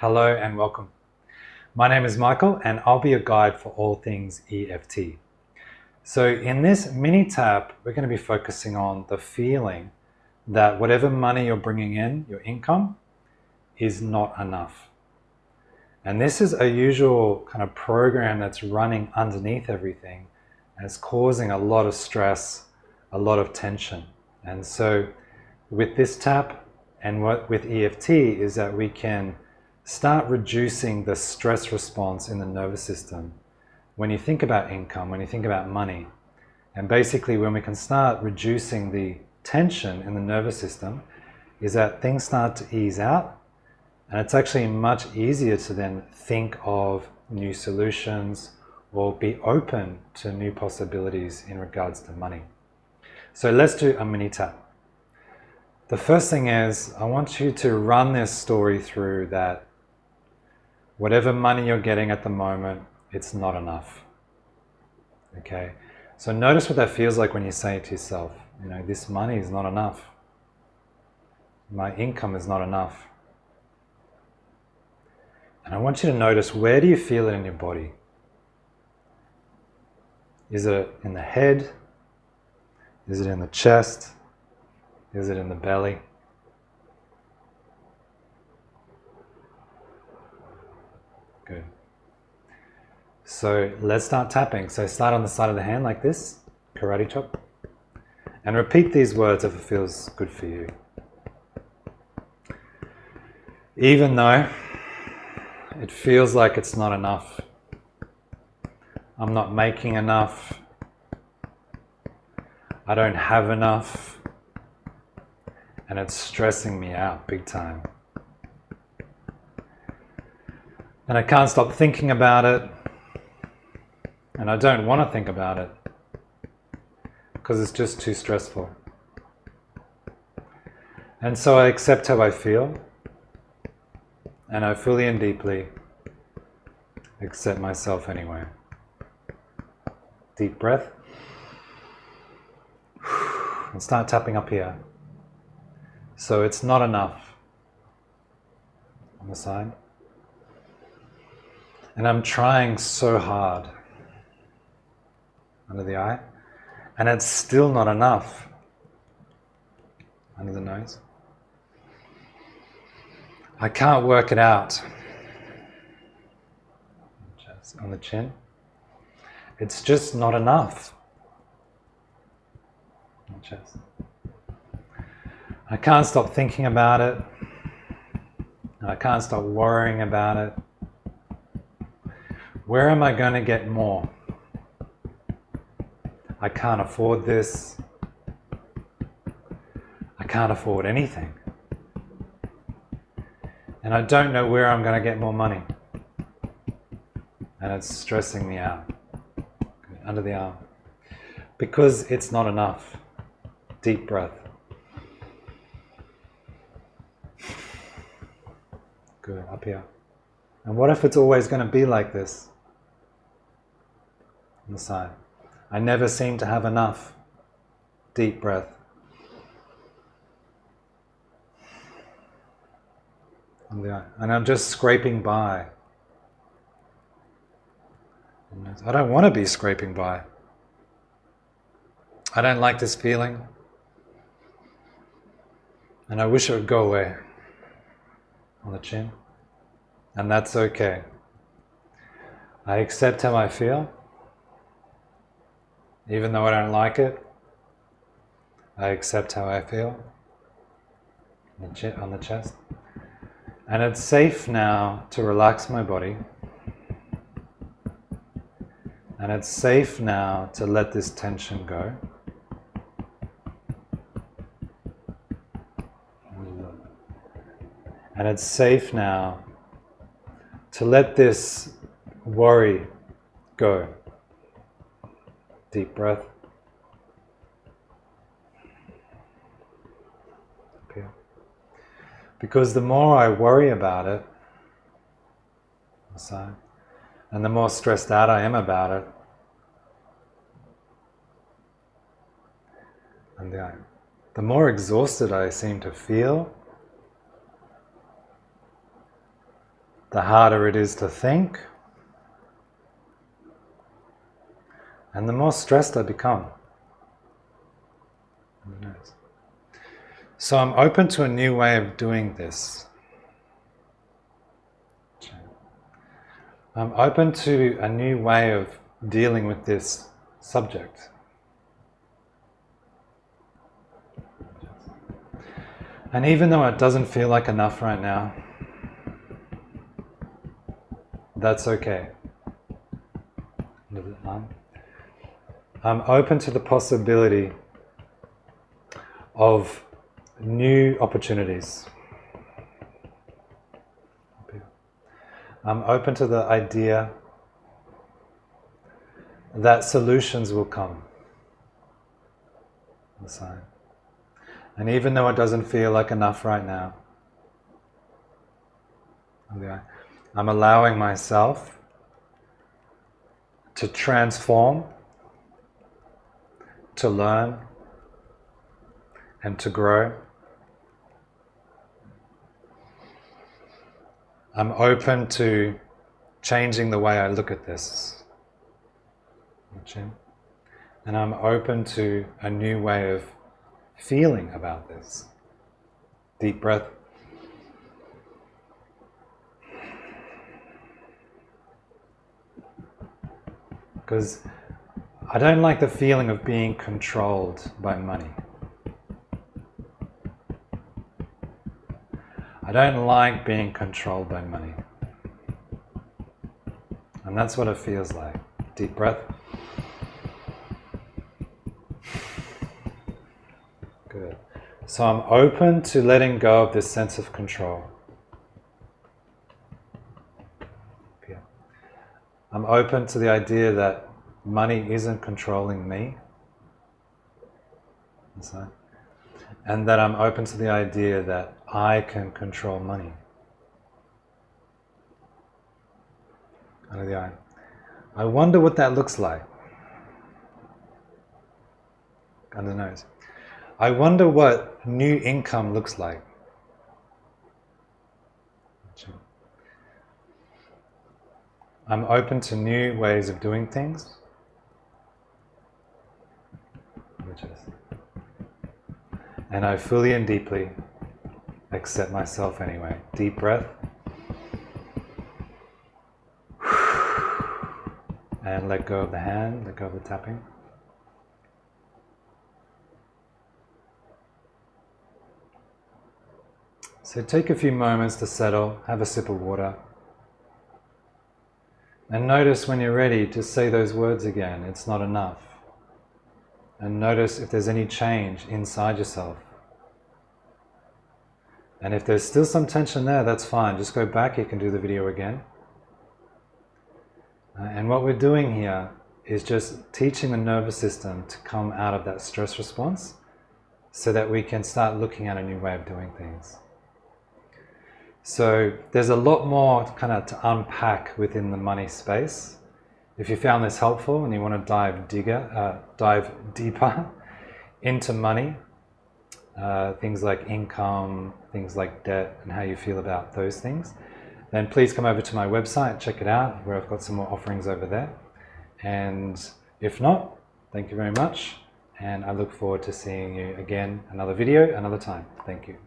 Hello and welcome. My name is Michael and I'll be your guide for all things EFT. So in this mini tap, we're going to be focusing on the feeling that whatever money you're bringing in, your income, is not enough. And this is a usual kind of program that's running underneath everything and it's causing a lot of stress, a lot of tension. And so with this tap and with EFT is that we can start reducing the stress response in the nervous system when you think about income, when you think about money. And basically when we can start reducing the tension in the nervous system is that things start to ease out, and it's actually much easier to then think of new solutions or be open to new possibilities in regards to money. So let's do a mini tap. The first thing is I want you to run this story through that whatever money you're getting at the moment, it's not enough. Okay? So notice what that feels like when you say it to yourself. You know, this money is not enough. My income is not enough. And I want you to notice, where do you feel it in your body? Is it in the head? Is it in the chest? Is it in the belly? Good. So let's start tapping. So start on the side of the hand like this, karate chop. And repeat these words if it feels good for you. Even though it feels like it's not enough, I'm not making enough, I don't have enough, and it's stressing me out big time. And I can't stop thinking about it, and I don't want to think about it because it's just too stressful. And so I accept how I feel, and I fully and deeply accept myself anyway. Deep breath. And start tapping up here. So it's not enough. On the side. And I'm trying so hard under the eye, and it's still not enough under the nose. I can't work it out on the chin. It's just not enough on the chest. I can't stop thinking about it, and I can't stop worrying about it. Where am I going to get more? I can't afford this. I can't afford anything. And I don't know where I'm going to get more money. And it's stressing me out. Good. Under the arm. Because it's not enough. Deep breath. Good. Up here. And what if it's always going to be like this? On the side. I never seem to have enough. Deep breath. And I'm just scraping by. I don't want to be scraping by. I don't like this feeling. And I wish it would go away. On the chin. And that's okay. I accept how I feel. Even though I don't like it, I accept how I feel on the chest. And it's safe now to relax my body. And it's safe now to let this tension go. And it's safe now to let this worry go. Deep breath. Okay. Because the more I worry about it, and the more stressed out I am about it, and the more exhausted I seem to feel, the harder it is to think, and the more stressed I become. Who knows? So I'm open to a new way of doing this. I'm open to a new way of dealing with this subject. And even though it doesn't feel like enough right now, that's okay. I'm open to the possibility of new opportunities. I'm open to the idea that solutions will come. And even though it doesn't feel like enough right now, I'm allowing myself to transform, to learn, and to grow. I'm open to changing the way I look at this. And I'm open to a new way of feeling about this. Deep breath. Because I don't like the feeling of being controlled by money. I don't like being controlled by money. And that's what it feels like. Deep breath. Good. So I'm open to letting go of this sense of control. Yeah. I'm open to the idea that money isn't controlling me. And that I'm open to the idea that I can control money. Under the eye. I wonder what that looks like. Under the nose. I wonder what new income looks like. I'm open to new ways of doing things. And I fully and deeply accept myself anyway. Deep breath. And let go of the hand, let go of the tapping. So take a few moments to settle, have a sip of water. And notice when you're ready to say those words again, it's not enough. And notice if there's any change inside yourself. And if there's still some tension there, that's fine. Just go back, you can do the video again. And what we're doing here is just teaching the nervous system to come out of that stress response so that we can start looking at a new way of doing things. So there's a lot more kind of to unpack within the money space. If you found this helpful and you want to dive deeper into money, things like income, things like debt, and how you feel about those things, then please come over to my website, check it out, where I've got some more offerings over there. And if not, thank you very much, and I look forward to seeing you again, another video, another time. Thank you.